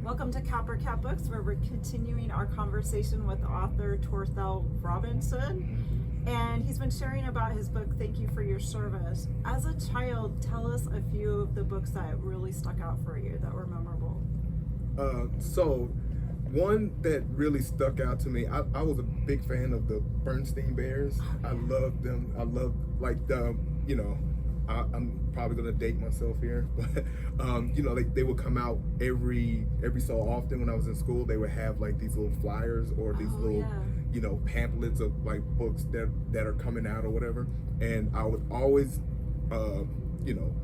Welcome to Capper Cat Books, where we're continuing our conversation with author Torthell Robinson. And he's been sharing about his book, Thank You for Your Service. As a child, tell us a few of the books that really stuck out for you, that were memorable. So one that really stuck out to me, I was a big fan of the Bernstein Bears. I loved them. I loved, like, I'm probably gonna date myself here, but they would come out every so often when I was in school. They would have like these little flyers or these pamphlets of like books that are coming out or whatever. And I would always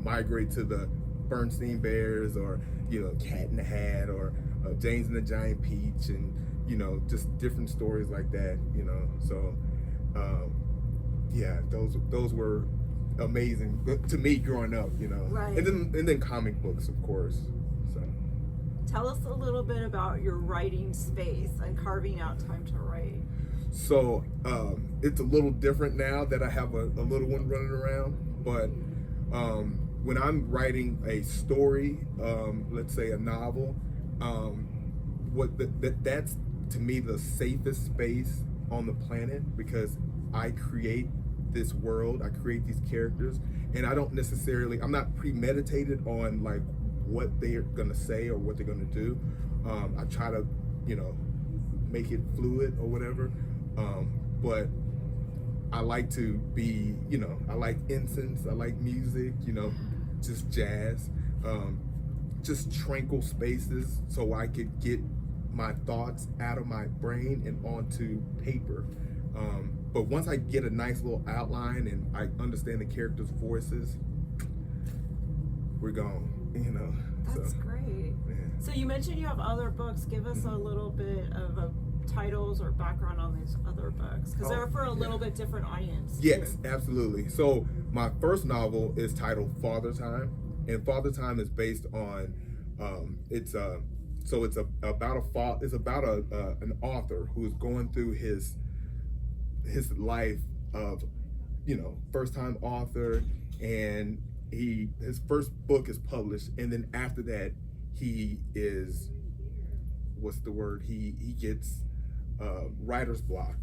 migrate to the Bernstein Bears or Cat in the Hat or James and the Giant Peach, and just different stories like that. So those were amazing to me growing up, Right. and then comic books, of course. So Tell us a little bit about your writing space and carving out time to write. so it's a little different now that I have a little one running around, but when I'm writing a story, let's say a novel, that's to me the safest space on the planet, because I create this world, I create these characters, and I'm not premeditated on like what they're gonna say or what they're gonna do. I try to make it fluid or whatever, but I like to be, I like incense, I like music, just jazz, just tranquil spaces so I could get my thoughts out of my brain and onto paper. But once I get a nice little outline and I understand the characters' voices, we're gone, That's great. Yeah. So you mentioned you have other books. Give us a little bit of titles or background on these other books, because they're for a little bit different audience. Yes, too. absolutely. So my first novel is titled Father Time, and Father Time is based on it's about an author who's going through his life of first time author, and his first book is published, and then after that he gets writer's block,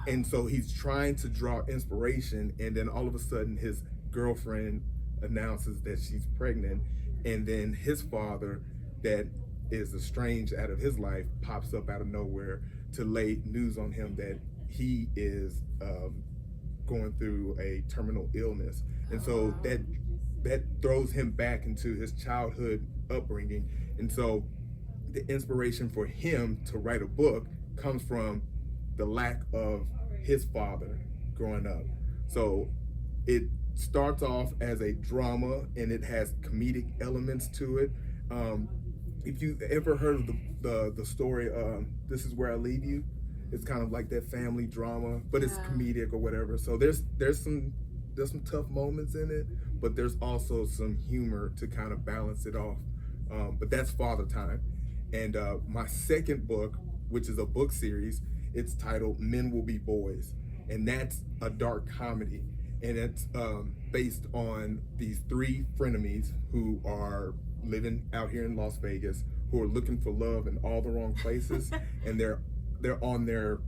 and so he's trying to draw inspiration, and then all of a sudden his girlfriend announces that she's pregnant, and then his father, that is estranged out of his life, pops up out of nowhere to lay news on him that he is going through a terminal illness. And so that throws him back into his childhood upbringing. And so the inspiration for him to write a book comes from the lack of his father growing up. So it starts off as a drama, and it has comedic elements to it. If you've ever heard of the story, This Is Where I Leave You, it's kind of like that family drama, but it's comedic or whatever. So there's some tough moments in it, but there's also some humor to kind of balance it off. But that's Father Time. And my second book, which is a book series, it's titled Men Will Be Boys, and that's a dark comedy, and it's based on these three frenemies who are living out here in Las Vegas, who are looking for love in all the wrong places, and they're on their,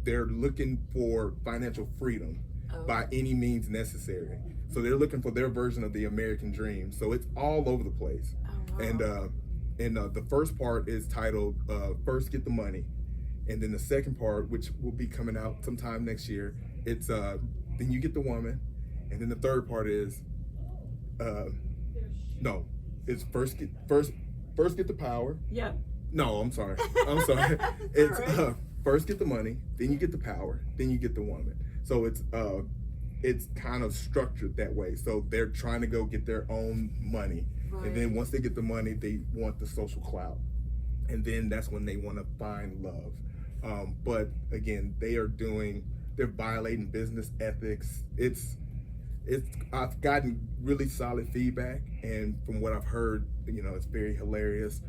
they're looking for financial freedom by any means necessary. So they're looking for their version of the American dream. So it's all over the place. Oh, wow. And the first part is titled First Get the Money, and then the second part, which will be coming out sometime next year, it's Then You Get the Woman, and then the third part is it's first get the power. Yep. No, I'm sorry. It's right. First get the money, then you get the power, then you get the woman. So it's kind of structured that way. So they're trying to go get their own money, right. And then once they get the money, they want the social clout, and then that's when they want to find love. But again, they're violating business ethics. I've gotten really solid feedback, and from what I've heard, it's very hilarious.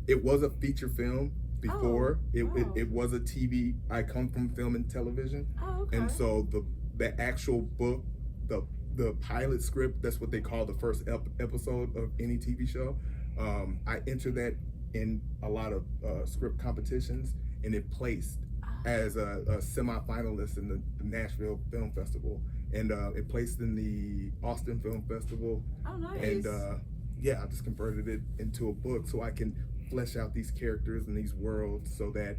It was a feature film before. It was a TV. I come from film and television. Oh, okay. And so the actual book, the pilot script, that's what they call the first episode of any TV show. I entered that in a lot of script competitions, and it placed as a semi-finalist in the Nashville Film Festival, and it placed in the Austin Film Festival. Oh, nice. And yeah, I just converted it into a book so I can flesh out these characters and these worlds, so that,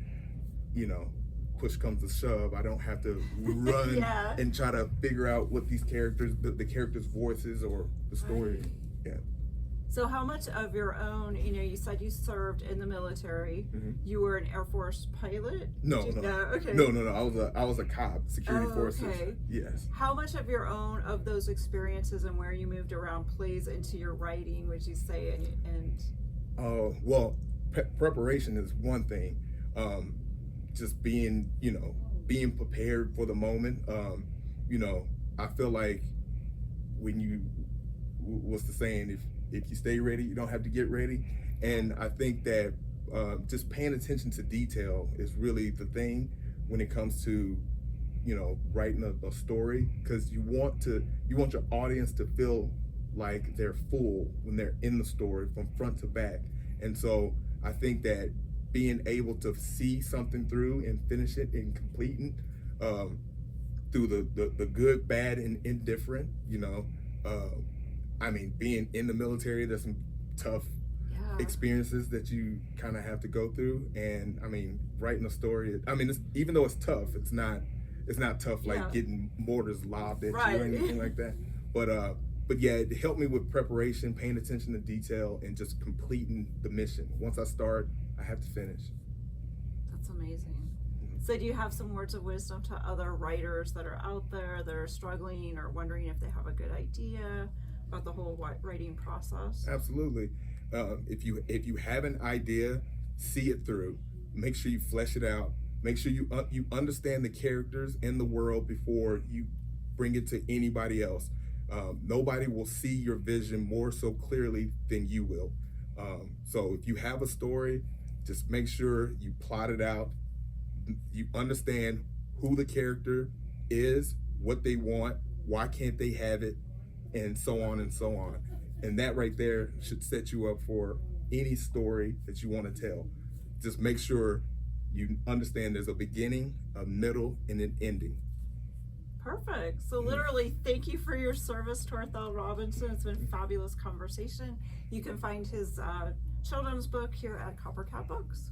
you know, push comes to shove, I don't have to run Yeah. and try to figure out what these characters, the characters' voices or the story. Right. Yeah. So how much of your own, you know, you said you served in the military. You were an Air Force pilot? No, Okay. no. I was a cop, security forces. Okay. Yes. How much of your own of those experiences and where you moved around plays into your writing, would you say? And Well, preparation is one thing. Just being prepared for the moment. You know, I feel like when you, what's the saying? If you stay ready, you don't have to get ready. And I think that just paying attention to detail is really the thing when it comes to, you know, writing a story, because you want your audience to feel like they're full when they're in the story from front to back. And so I think that being able to see something through and finish it and completing through the good, bad, and indifferent, you know. I mean, being in the military, there's some tough experiences that you kind of have to go through. And I mean, writing a story, I mean, even though it's tough, it's not tough like getting mortars lobbed at you or anything like that. But yeah, it helped me with preparation, paying attention to detail, and just completing the mission. Once I start, I have to finish. That's amazing. So do you have some words of wisdom to other writers that are out there that are struggling or wondering if they have a good idea about the whole writing process? Absolutely. If you have an idea, see it through. Make sure you flesh it out. Make sure you understand the characters and the world before you bring it to anybody else. Nobody will see your vision more so clearly than you will. So if you have a story, just make sure you plot it out. You understand who the character is, what they want, why can't they have it, and so on and so on. And that right there should set you up for any story that you want to tell. Just make sure you understand there's a beginning, a middle, and an ending. Perfect. So literally, thank you for your service, Torthell Robinson. It's been a fabulous conversation. You can find his children's book here at Copper Cat Books.